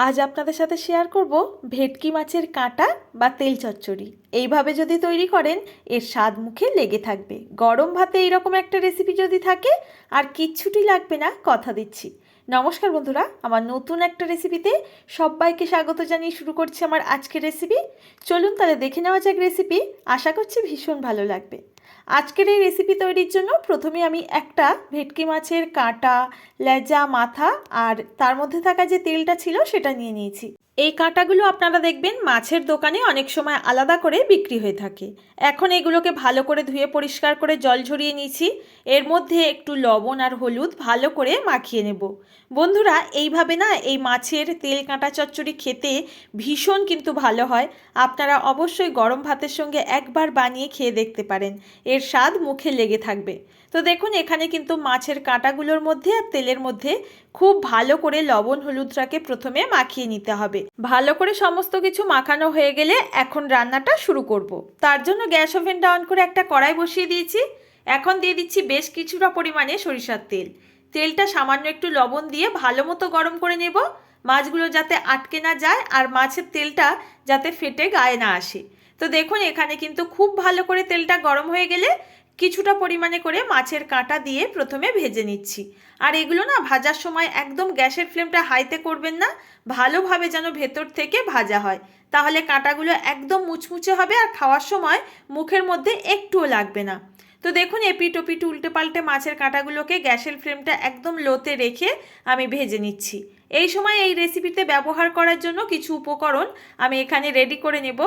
আজ আপনাদের সাথে শেয়ার করব ভেটকি মাছের কাঁটা বা তেল চচ্চড়ি। এইভাবে যদি তৈরি করেন এর স্বাদ মুখে লেগে থাকবে। গরম ভাতে এইরকম একটা রেসিপি যদি থাকে আর কিচ্ছুটি লাগবে না, কথা দিচ্ছি। নমস্কার বন্ধুরা, আমার নতুন একটা রেসিপিতে সবাইকে স্বাগত জানিয়ে শুরু করছি আমার আজকের রেসিপি। চলুন তাহলে দেখে নেওয়া যাক রেসিপি। আশা করছি ভীষণ ভালো লাগবে। আজকের এই রেসিপি তৈরির জন্য প্রথমে আমি একটা ভেটকি মাছের কাঁটা, লেজা, মাথা আর তার মধ্যে থাকা যে তেলটা ছিল সেটা নিয়ে নিয়েছি। এই কাঁটাগুলো আপনারা দেখবেন মাছের দোকানে অনেক সময় আলাদা করে বিক্রি হয়ে থাকে। এখন এগুলোকে ভালো করে ধুয়ে পরিষ্কার করে জল ঝরিয়ে নিয়েছি। এর মধ্যে একটু লবণ আর হলুদ ভালো করে মাখিয়ে নেব। বন্ধুরা, এইভাবে না এই মাছের তেল কাঁটা চচ্চড়ি খেতে ভীষণ কিন্তু ভালো হয়। আপনারা অবশ্যই গরম ভাতের সঙ্গে একবার বানিয়ে খেয়ে দেখতে পারেন, এর স্বাদ মুখে লেগে থাকবে। তো দেখুন, এখানে কিন্তু মাছের কাঁটাগুলোর মধ্যে আর তেলের মধ্যে খুব ভালো করে লবণ হলুদটাকে প্রথমে মাখিয়ে নিতে হবে। ভালো করে সমস্ত কিছু মাখানো হয়ে গেলে এখন রান্নাটা শুরু করব। তার জন্য গ্যাস ওভেনটা অন করে একটা কড়াই বসিয়ে দিয়েছি। এখন দিয়ে দিচ্ছি বেশ কিছুটা পরিমাণে সরিষার তেল। তেলটা সামান্য একটু লবণ দিয়ে ভালো মতো গরম করে নেব, মাছগুলো যাতে আটকে না যায় আর মাছের তেলটা যাতে ফেটে গায়ে না আসে। তো দেখুন, এখানে কিন্তু খুব ভালো করে তেলটা গরম হয়ে গেলে কিছুটা পরিমাণে করে মাছের কাঁটা দিয়ে প্রথমে ভেজে নিচ্ছি। আর এগুলো না ভাজার সময় একদম গ্যাসের ফ্লেমটা হাইতে করবেন না, ভালোভাবে যেন ভেতর থেকে ভাজা হয়, তাহলে কাঁটাগুলো একদম মুচমুচে হবে আর খাওয়ার সময় মুখের মধ্যে একটুও লাগবে না। তো দেখুন, এপিট ওপিট উল্টে পাল্টে মাছের কাঁটাগুলোকে গ্যাসের ফ্লেমটা একদম লোতে রেখে আমি ভেজে নিচ্ছি। এই সময় এই রেসিপিতে ব্যবহার করার জন্য কিছু উপকরণ আমি এখানে রেডি করে নেব।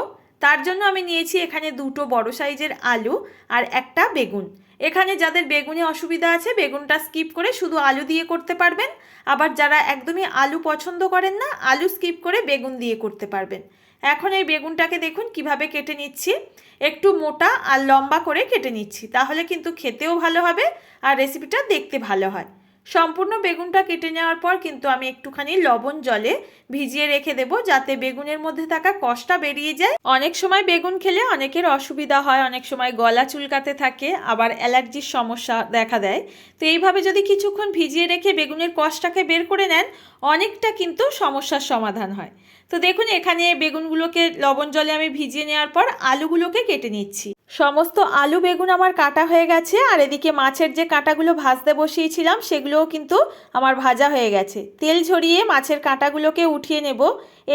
তার জন্য আমি নিয়েছি এখানে দুটো বড় সাইজের আলু আর একটা বেগুন। এখানে যাদের বেগুনে অসুবিধা আছে বেগুনটা স্কিপ করে শুধু আলু দিয়ে করতে পারবেন, আবার যারা একদমই আলু পছন্দ করেন না আলু স্কিপ করে বেগুন দিয়ে করতে পারবেন। এখন এই বেগুনটাকে দেখুন কিভাবে কেটে নিচ্ছি, একটু মোটা আর লম্বা করে কেটে নিচ্ছি, তাহলে কিন্তু খেতেও ভালো হবে আর রেসিপিটা দেখতে ভালো হয়। সম্পূর্ণ বেগুনটা কেটে নেওয়ার পর কিন্তু আমি একটুখানি লবণ জলে ভিজিয়ে রেখে দেবো, যাতে বেগুনের মধ্যে থাকা কষটা বেরিয়ে যায়। অনেক সময় বেগুন খেলে অনেকের অসুবিধা হয়, অনেক সময় গলা চুলকাতে থাকে, আবার অ্যালার্জির সমস্যা দেখা দেয়। তো এইভাবে যদি কিছুক্ষণ ভিজিয়ে রেখে বেগুনের কষটাকে বের করে নেন, অনেকটা কিন্তু সমস্যার সমাধান হয়। তো দেখুন, এখানে বেগুনগুলোকে লবণ জলে আমি ভিজিয়ে নেওয়ার পর আলুগুলোকে কেটে নিচ্ছি। সমস্ত আলু বেগুন আমার কাটা হয়ে গেছে, আর এদিকে মাছের যে কাঁটাগুলো ভাজতে বসিয়েছিলাম সেগুলোও কিন্তু আমার ভাজা হয়ে গেছে। তেল ঝরিয়ে মাছের কাঁটাগুলোকে উঠিয়ে নেব।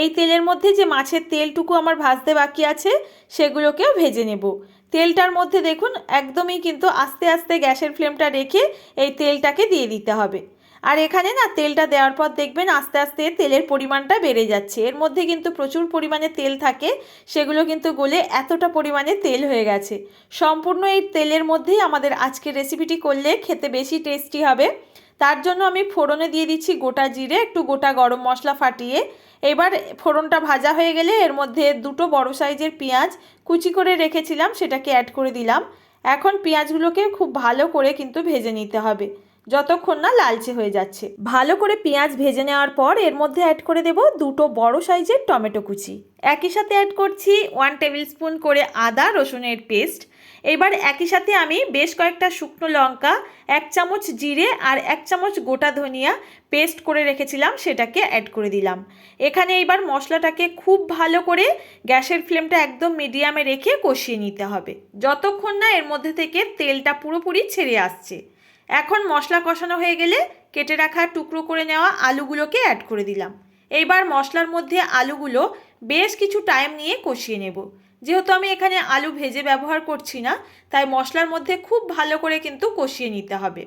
এই তেলের মধ্যে যে মাছের তেলটুকু আমার ভাজতে বাকি আছে সেগুলোকেও ভেজে নেব। তেলটার মধ্যে দেখুন একদমই কিন্তু আস্তে আস্তে গ্যাসের ফ্লেমটা রেখে এই তেলটাকে দিয়ে দিতে হবে। আর এখানে না তেলটা দেওয়ার পর দেখবেন আস্তে আস্তে তেলের পরিমাণটা বেড়ে যাচ্ছে। এর মধ্যে কিন্তু প্রচুর পরিমাণে তেল থাকে, সেগুলো কিন্তু গলে এতটা পরিমাণে তেল হয়ে গেছে। সম্পূর্ণ এই তেলের মধ্যেই আমাদের আজকের রেসিপিটি করলে খেতে বেশি টেস্টি হবে। তার জন্য আমি ফোড়নে দিয়ে দিচ্ছি গোটা জিরে, একটু গোটা গরম মশলা ফাটিয়ে। এবার ফোড়নটা ভাজা হয়ে গেলে এর মধ্যে দুটো বড় সাইজের পেঁয়াজ কুচি করে রেখেছিলাম সেটাকে অ্যাড করে দিলাম। এখন পেঁয়াজগুলোকে খুব ভালো করে কিন্তু ভেজে নিতে হবে, যতক্ষণ না লালচে হয়ে যাচ্ছে। ভালো করে পেঁয়াজ ভেজে নেওয়ার পর এর মধ্যে অ্যাড করে দেব দুটো বড় সাইজের টমেটো কুচি। একই সাথে অ্যাড করছি 1 টেবিল স্পুন করে আদা রসুনের পেস্ট। এবার একই সাথে আমি বেশ কয়েকটা শুকনো লঙ্কা, 1 চামচ জিরে আর 1 চামচ গোটা ধনিয়া পেস্ট করে রেখেছিলাম সেটাকে অ্যাড করে দিলাম। এখানে এবার মশলাটাকে খুব ভালো করে গ্যাসের ফ্লেমটা একদম মিডিয়ামে রেখে কষিয়ে নিতে হবে, যতক্ষণ না এর মধ্যে থেকে তেলটা পুরোপুরি ছেড়ে আসছে। এখন মশলা কষানো হয়ে গেলে কেটে রাখা টুকরো করে নেওয়া আলুগুলোকে অ্যাড করে দিলাম। এইবার মশলার মধ্যে আলুগুলো বেশ কিছু টাইম নিয়ে কষিয়ে নেব। যেহেতু আমি এখানে আলু ভেজে ব্যবহার করছি না, তাই মশলার মধ্যে খুব ভালো করে কিন্তু কষিয়ে নিতে হবে।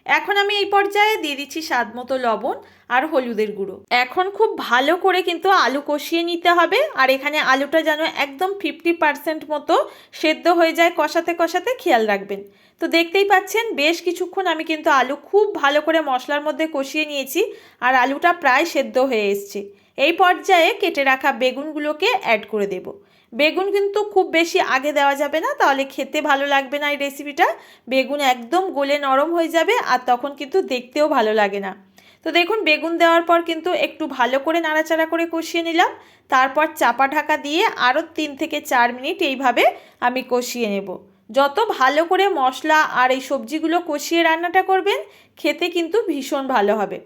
এখন আমি এই পর্যায়ে দিয়ে দিচ্ছি স্বাদ মতো লবণ আর হলুদের গুঁড়ো। এখন খুব ভালো করে কিন্তু আলু কষিয়ে নিতে হবে, আর এখানে আলুটা যেন একদম 50% মতো সেদ্ধ হয়ে যায় কষাতে কষাতে খেয়াল রাখবেন। তো দেখতেই পাচ্ছেন বেশ কিছুক্ষণ আমি কিন্তু আলু খুব ভালো করে মশলার মধ্যে কষিয়ে নিয়েছি আর আলুটা প্রায় সেদ্ধ হয়ে এসছে। এই পর্যায়ে কেটে রাখা বেগুনগুলোকে অ্যাড করে দেব। বেগুন কিন্তু খুব বেশি আগে দেওয়া যাবে না, তাহলে খেতে ভালো লাগবে না এই রেসিপিটা। বেগুন একদম গলে নরম হয়ে যাবে আর তখন কিন্তু দেখতেও ভালো লাগে না। তো দেখুন, বেগুন দেওয়ার পর কিন্তু একটু ভালো করে নাড়াচাড়া করে কষিয়ে নিলাম। তারপর চাপা ঢাকা দিয়ে আরও 3 থেকে 4 মিনিট এইভাবে আমি কষিয়ে নেব। যত ভালো করে মশলা আর এই সবজিগুলো কষিয়ে রান্নাটা করবেন খেতে কিন্তু ভীষণ ভালো হবে।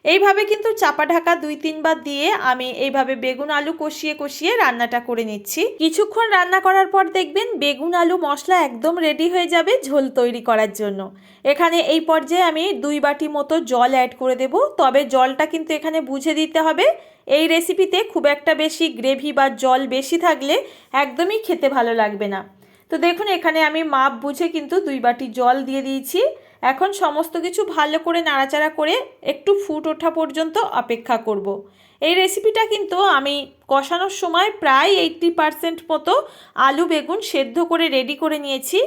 এইভাবে কিন্তু চাপা ঢাকা 2-3 বার দিয়ে আমি এইভাবে বেগুন আলু কষিয়ে কষিয়ে রান্নাটা করে নিচ্ছি। কিছুক্ষণ রান্না করার পর দেখবেন বেগুন আলু মশলা একদম রেডি হয়ে যাবে ঝোল তৈরি করার জন্য। এখানে এই পর্যায়ে আমি 2 বাটি মতো জল অ্যাড করে দেব, তবে জলটা কিন্তু এখানে বুঝে দিতে হবে। এই রেসিপিতে খুব একটা বেশি গ্রেভি বা জল বেশি থাকলে একদমই খেতে ভালো লাগবে না। তো দেখুন এখানে আমি মাপ বুঝে কিন্তু 2 বাটি জল দিয়ে দিয়েছি। এখন সমস্ত কিছু ভালো করে নাড়াচাড়া করে একটু ফুট ওঠা পর্যন্ত অপেক্ষা করব। এই রেসিপিটা কিন্তু আমি কষানোর সময় প্রায় 80% মতো আলু বেগুন সেদ্ধ করে রেডি করে নিয়েছি।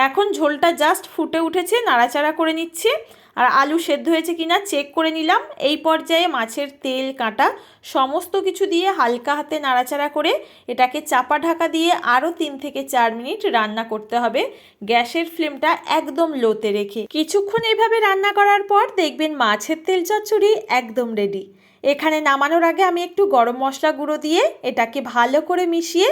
এখন ঝোলটা জাস্ট ফুটে উঠেছে, নাড়াচাড়া করে নিচ্ছে আর আলু সেদ্ধ হয়েছে কিনা চেক করে নিলাম। এই পর্যায়ে মাছের তেল কাঁটা সমস্ত কিছু দিয়ে হালকা হাতে নাড়াচাড়া করে এটাকে চাপা ঢাকা দিয়ে আরও 3 থেকে 4 মিনিট রান্না করতে হবে, গ্যাসের ফ্লেমটা একদম লোতে রেখে। কিছুক্ষণ এইভাবে রান্না করার পর দেখবেন মাছের তেল চচ্চড়ি একদম রেডি। এখানে নামানোর আগে আমি একটু গরম মশলা গুঁড়ো দিয়ে এটাকে ভালো করে মিশিয়ে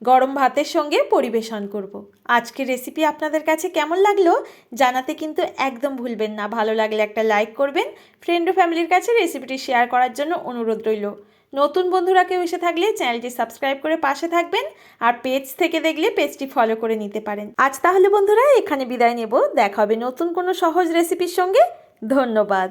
গরম ভাতের সঙ্গে পরিবেশন করব। আজকের রেসিপি আপনাদের কাছে কেমন লাগলো জানাতে কিন্তু একদম ভুলবেন না। ভালো লাগলে একটা লাইক করবেন, ফ্রেন্ড ও ফ্যামিলির কাছে রেসিপিটি শেয়ার করার জন্য অনুরোধ রইল। নতুন বন্ধুরা কেউ এসে থাকলে চ্যানেলটি সাবস্ক্রাইব করে পাশে থাকবেন, আর পেজ থেকে দেখলে পেজটি ফলো করে নিতে পারেন। আজ তাহলে বন্ধুরা এখানে বিদায় নেব, দেখা হবে নতুন কোনো সহজ রেসিপির সঙ্গে। ধন্যবাদ।